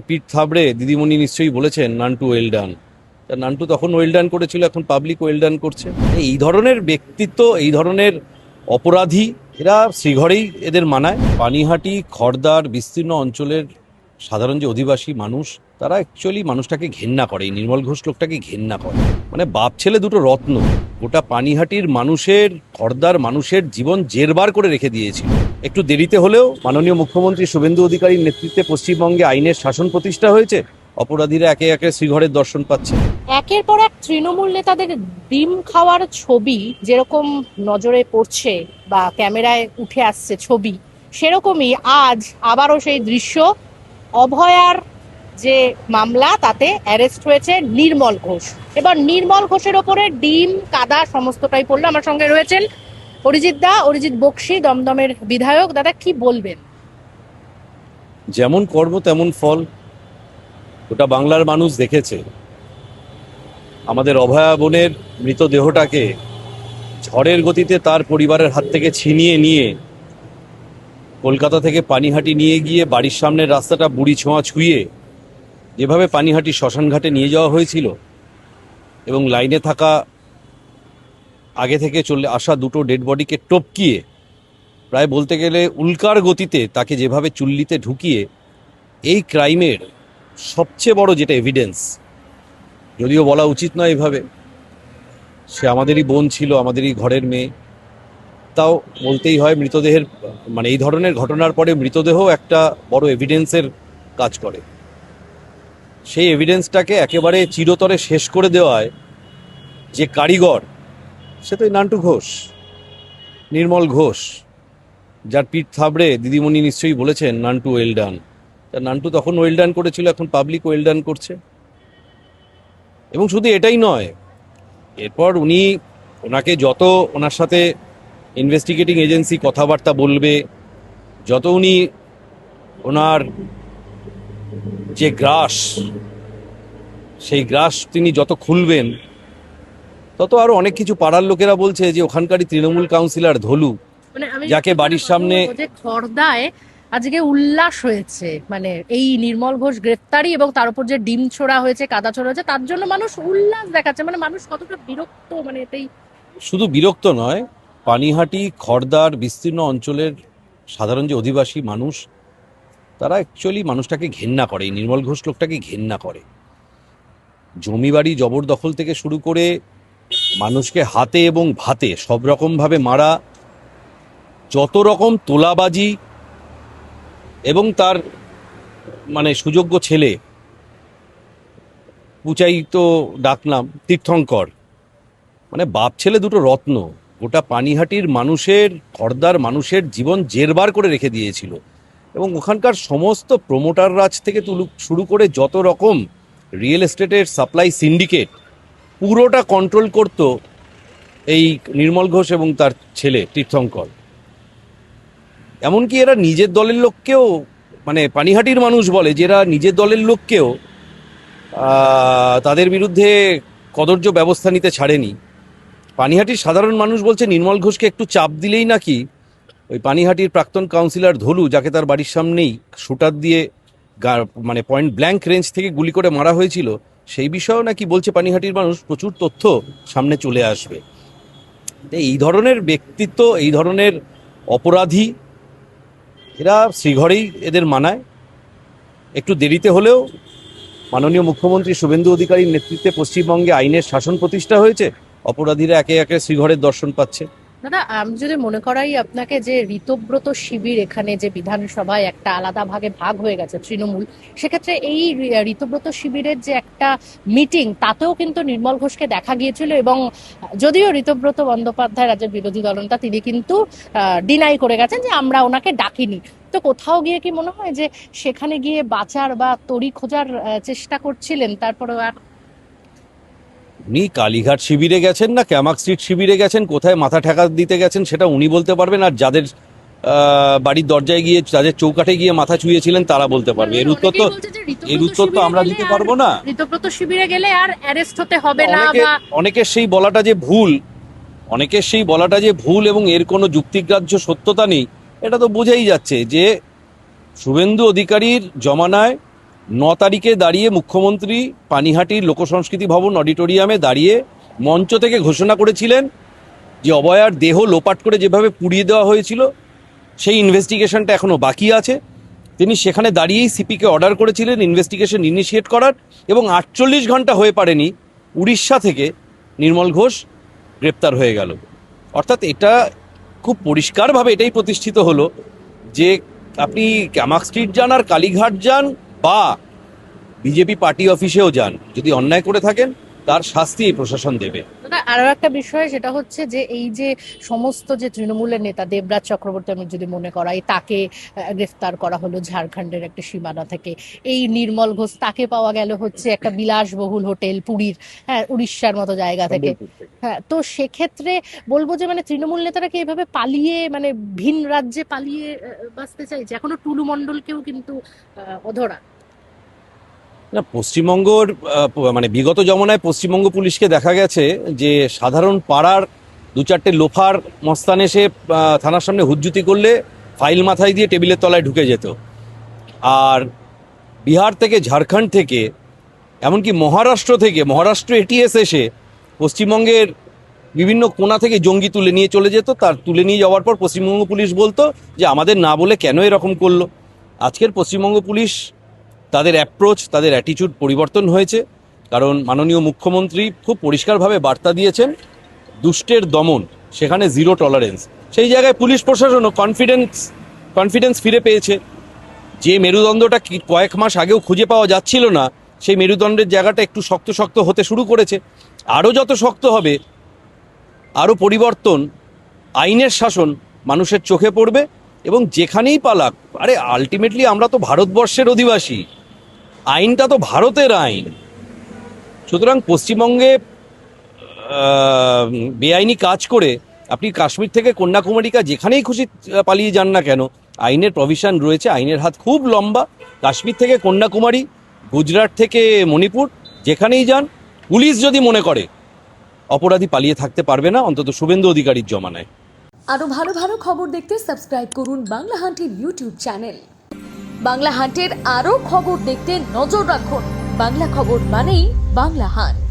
পিঠ থাবড়ে দিদিমণি নিশ্চয়ই বলেছেন নান্টু ওয়েল ডান। নান্টু তখন ওয়েল ডান করেছিল, এখন পাবলিক ওয়েল ডান করছে। এই ধরনের ব্যক্তিত্ব, এই ধরনের অপরাধী, এরা শ্রীঘরেই এদের মানায়। পানিহাটি খড়দার বিস্তীর্ণ অঞ্চলের সাধারণ যে অধিবাসী মানুষ, তারা অ্যাকচুয়ালি মানুষটাকে ঘেন্না করে, এই নির্মল ঘোষ লোকটাকে ঘেন্না করে। মানে বাপ ছেলে দুটো রত্ন, গোটা পানিহাটির মানুষের, খড়দার মানুষের জীবন জেরবার করে রেখে দিয়েছিল। একটু দেরিতে হলেও মাননীয় মুখ্যমন্ত্রী শুভেন্দু অধিকারীর নেতৃত্বে পশ্চিমবঙ্গে আইনের শাসন প্রতিষ্ঠা হয়েছে। অপরাধীরা একে একে শ্রীঘরের দর্শন পাচ্ছে। একের পর এক তৃণমূল নেতাদের ডিম খাওয়ার ছবি যেরকম নজরে পড়ছে বা ক্যামেরায় উঠে আসছে ছবি, সেরকমই আজ আবারও সেই দৃশ্য। অভয়ার যে মামলা, তাতে অ্যারেস্ট হয়েছে নির্মল ঘোষ। এবার নির্মল ঘোষের ওপরে ডিম কাদা সমস্তটাই পড়লো। আমার সঙ্গে রয়েছেন অরিজিৎ বক্সি, দমদমের বিধায়ক। দাদা, কি বলবেন? যেমন কর্ম তেমন ফল, গোটা বাংলার মানুষ দেখেছে। আমাদের অভয়া বোনের মৃতদেহটাকে ঝড়ের গতিতে তার পরিবারের হাত থেকে ছিনিয়ে নিয়ে কলকাতা থেকে পানিহাটি নিয়ে গিয়ে বাড়ির সামনের রাস্তাটা বুড়ি ছোঁয়া ছুঁয়ে যেভাবে পানিহাটি শ্মশানঘাটে নিয়ে যাওয়া হয়েছিল, এবং লাইনে থাকা আগে থেকে চলে আসা দুটো ডেড বডিকে টপকিয়ে প্রায় বলতে গেলে উল্কার গতিতে তাকে যেভাবে চুল্লিতে ঢুকিয়ে, এই ক্রাইমের সবচেয়ে বড় যেটা এভিডেন্স, যদিও বলা উচিত নয় এভাবে, সে আমাদেরই বোন ছিল, আমাদেরই ঘরের মেয়ে, তাও বলতেই হয়। মৃতদেহের মানে এই ধরনের ঘটনার পরে মৃতদেহ একটা বড় এভিডেন্সের কাজ করে। সেই এভিডেন্সটাকে একেবারে চিরতরে শেষ করে দেওয়ায় যে কারিগর, সে তো নান্টু ঘোষ, নির্মল ঘোষ, যার পিঠ থাবড়ে দিদিমণি নিশ্চয়ই বলেছেন নান্টু ওয়েল ডান। নান্টু তখন ওয়েল ডান করেছিল, এখন পাবলিক ওয়েল ডান করছে। এবং শুধু এটাই নয়, এরপর ওনাকে যত ওনার সাথে ইনভেস্টিগেটিং এজেন্সি কথাবার্তা বলবে, যত ওনার যে গ্রাস, সেই গ্রাস তিনি যত খুলবেন, তত আরো অনেক কিছু। পাড়ার লোকেরা বলছে যে ওখানকারই তৃণমূল কাউন্সিলর ধলু, যাকে বাড়ির সামনে খড়দায় আজকে উল্লাস হয়েছে, মানে এই নির্মল ঘোষ গ্রেফতারি এবং তার উপর যে ডিম ছোড়া হয়েছে, কাদা ছোড়া হয়েছে, তার জন্য মানুষ উল্লাস দেখাচ্ছে। মানে মানুষ কতটা বিরক্ত, মানে এটাই। শুধু বিরক্ত নয়, পানিহাটি খড়দার বিস্তীর্ণ অঞ্চলের সাধারণ যে অধিবাসী মানুষ, তারা অ্যাকচুয়ালি মানুষটাকে ঘেন্না করে, এই নির্মল ঘোষ লোকটাকে ঘেন্না করে। জমি বাড়ি জবরদখল থেকে শুরু করে মানুষকে হাতে এবং ভাতে সব রকমভাবে মারা, যত রকম তোলাবাজি, এবং তার মানে সুযোগ্য ছেলে, পুচাইত ডাকনাম তীর্থঙ্কর, মানে বাপ ছেলে দুটো রত্ন, গোটা পানিহাটির মানুষের, খড়দার মানুষের জীবন জেরবার করে রেখে দিয়েছিল। এবং ওখানকার সমস্ত প্রমোটার রাজ থেকে শুরু করে যত রকম রিয়েল এস্টেটের সাপ্লাই সিন্ডিকেট, পুরোটা কন্ট্রোল করত এই নির্মল ঘোষ এবং তার ছেলে তীর্থঙ্কর। এমনকি এরা নিজের দলের লোককেও, মানে পানিহাটির মানুষ বলে যে এরা নিজের দলের লোককেও তাদের বিরুদ্ধে কদর্য ব্যবস্থা নিতে ছাড়েনি। পানিহাটির সাধারণ মানুষ বলছে নির্মল ঘোষকে একটু চাপ দিলেই নাকি ওই পানিহাটির প্রাক্তন কাউন্সিলর ধলু, যাকে তার বাড়ির সামনেই শুটার দিয়ে মানে পয়েন্ট ব্ল্যাঙ্ক রেঞ্জ থেকে গুলি করে মারা হয়েছিল, সেই বিষয়েও নাকি বলছে পানিহাটির মানুষ প্রচুর তথ্য সামনে চলে আসবে। এই ধরনের ব্যক্তিত্ব, এই ধরনের অপরাধী, এরা শ্রীঘরেই এদের মানায়। একটু দেরিতে হলেও মাননীয় মুখ্যমন্ত্রী শুভেন্দু অধিকারীর নেতৃত্বে পশ্চিমবঙ্গে আইনের শাসন প্রতিষ্ঠা হয়েছে। অপরাধীরা একে একে শ্রীঘরের দর্শন পাচ্ছে। দাদা, আমি যদি মনে করাই আপনাকে যে ঋতব্রত শিবির এখানে যে বিধানসভায় একটা আলাদা ভাগ হয়ে গেছে তৃণমূল, সেক্ষেত্রে এই ঋতব্রত শিবিরের যে একটা মিটিং, তাতেও কিন্তু নির্মল ঘোষকে দেখা গিয়েছিল। এবং যদিও ঋতব্রত বন্দ্যোপাধ্যায়, রাজ্যের বিরোধী দলনেতা, তিনি কিন্তু ডিনাই করে গেছেন যে আমরা ওনাকে ডাকিনি। তো কোথাও গিয়ে কি মনে হয় যে সেখানে গিয়ে বাঁচার বা তড়ি খোঁজার চেষ্টা করছিলেন? তারপরে উনি কালীঘাট শিবিরে গেছেন না ক্যামাক স্ট্রিট শিবিরে গেছেন, কোথায় মাথা ঠেকা দিতে গেছেন সেটা উনি বলতে পারবেন, আর যাদের বাড়ির দরজায় গিয়ে, যাদের চৌকাঠে গিয়ে মাথা ছুঁয়েছিলেন তারা বলতে পারবে। এর উত্তর তো আমরা দিতে পারবো না। ঋতব্রত শিবিরে গেলে আর অ্যারেস্ট হতে হবে না, বা অনেকের সেই বলাটা যে ভুল, এবং এর কোনো যুক্তিগ্রাহ্য সত্যতা নেই, এটা তো বোঝাই যাচ্ছে যে শুভেন্দু অধিকারীর জমানায় তারিখে দাঁড়িয়ে মুখ্যমন্ত্রী পানিহাটির লোকসংস্কৃতি ভবন অডিটোরিয়ামে দাঁড়িয়ে মঞ্চ থেকে ঘোষণা করেছিলেন যে অভয়ার দেহ লোপাট করে যেভাবে পুড়িয়ে দেওয়া হয়েছিল সেই ইনভেস্টিগেশনটা এখনও বাকি আছে। তিনি সেখানে দাঁড়িয়েই সিপিকে অর্ডার করেছিলেন ইনভেস্টিগেশন ইনিশিয়েট করার, এবং 48 ঘন্টা হয়ে পারেনি উড়িষ্যা থেকে নির্মল ঘোষ গ্রেপ্তার হয়ে গেল। অর্থাৎ এটা খুব পরিষ্কারভাবে এটাই প্রতিষ্ঠিত হলো যে আপনি ক্যামাক স্ট্রিট যান আর কালীঘাট যান বা বিজেপি পার্টি অফিসেও যান, যদি অন্যায় করে থাকেন তার শাস্তি এই প্রশাসন দেবে। আরো একটা বিষয়, সেটা হচ্ছে যে এই যে সমস্ত যে তৃণমূলের নেতা দেবরাজ চক্রবর্তী, আমি যদি মনে করাই, তাকে গ্রেফতার করা হলো ঝাড়খণ্ডের একটা সীমানা থেকে। এই নির্মল ঘোষ, তাকে পাওয়া গেল হচ্ছে একটা বিলাসবহুল হোটেল পুরীর, হ্যাঁ, উড়িষ্যার মতো জায়গা থেকে। হ্যাঁ, তো সেক্ষেত্রে বলবো যে মানে তৃণমূল নেতারা কি এভাবে পালিয়ে, মানে ভিন রাজ্যে পালিয়ে বাঁচতে চাইছে? এখনো টুলু মণ্ডলকেও কিন্তু অধরা। না, পশ্চিমবঙ্গর মানে বিগত জমানায় পশ্চিমবঙ্গ পুলিশকে দেখা গেছে যে সাধারণ পাড়ার দু চারটে লোফার মস্তান এসে থানার সামনে হুজ্জুতি করলে ফাইল মাথায় দিয়ে টেবিলের তলায় ঢুকে যেত। আর বিহার থেকে, ঝাড়খণ্ড থেকে, এমনকি মহারাষ্ট্র এটিএস এসে পশ্চিমবঙ্গের বিভিন্ন কোণা থেকে জঙ্গি তুলে নিয়ে চলে যেত। তার তুলে নিয়ে যাওয়ার পর পশ্চিমবঙ্গ পুলিশ বলতো যে আমাদের না বলে কেন এরকম করলো। আজকের পশ্চিমবঙ্গ পুলিশ, তাদের অ্যাপ্রোচ, তাদের অ্যাটিটিউড পরিবর্তন হয়েছে, কারণ মাননীয় মুখ্যমন্ত্রী খুব পরিষ্কারভাবে বার্তা দিয়েছেন দুষ্টের দমন, সেখানে জিরো টলারেন্স। সেই জায়গায় পুলিশ প্রশাসনও কনফিডেন্স ফিরে পেয়েছে। যে মেরুদণ্ডটা কয়েক মাস আগেও খুঁজে পাওয়া যাচ্ছিল না, সেই মেরুদণ্ডের জায়গাটা একটু শক্ত শক্ত হতে শুরু করেছে। আরও যত শক্ত হবে, আরও পরিবর্তন, আইনের শাসন মানুষের চোখে পড়বে। এবং যেখানেই পালাক, আরে আলটিমেটলি আমরা তো ভারতবর্ষের অধিবাসী, আইনটা তো ভারতের আইন। সুতরাং পশ্চিমবঙ্গে বেআইনি কাজ করে আপনি কাশ্মীর থেকে কন্যাকুমারিকা যেখানেই খুশি পালিয়ে যান না কেন, আইনের প্রভিশন রয়েছে, আইনের হাত খুব লম্বা। কাশ্মীর থেকে কন্যাকুমারী, গুজরাট থেকে মণিপুর, যেখানেই যান, পুলিশ যদি মনে করে অপরাধী পালিয়ে থাকতে পারবে না, অন্তত শুভেন্দু অধিকারীর জমানায়। আরো ভালো ভালো খবর দেখতে সাবস্ক্রাইব করুন বাংলা হান্টের ইউটিউব চ্যানেল। বাংলা হান্টের আরো খবর দেখতে নজর রাখুন। বাংলা খবর মানেই বাংলা হান্ট।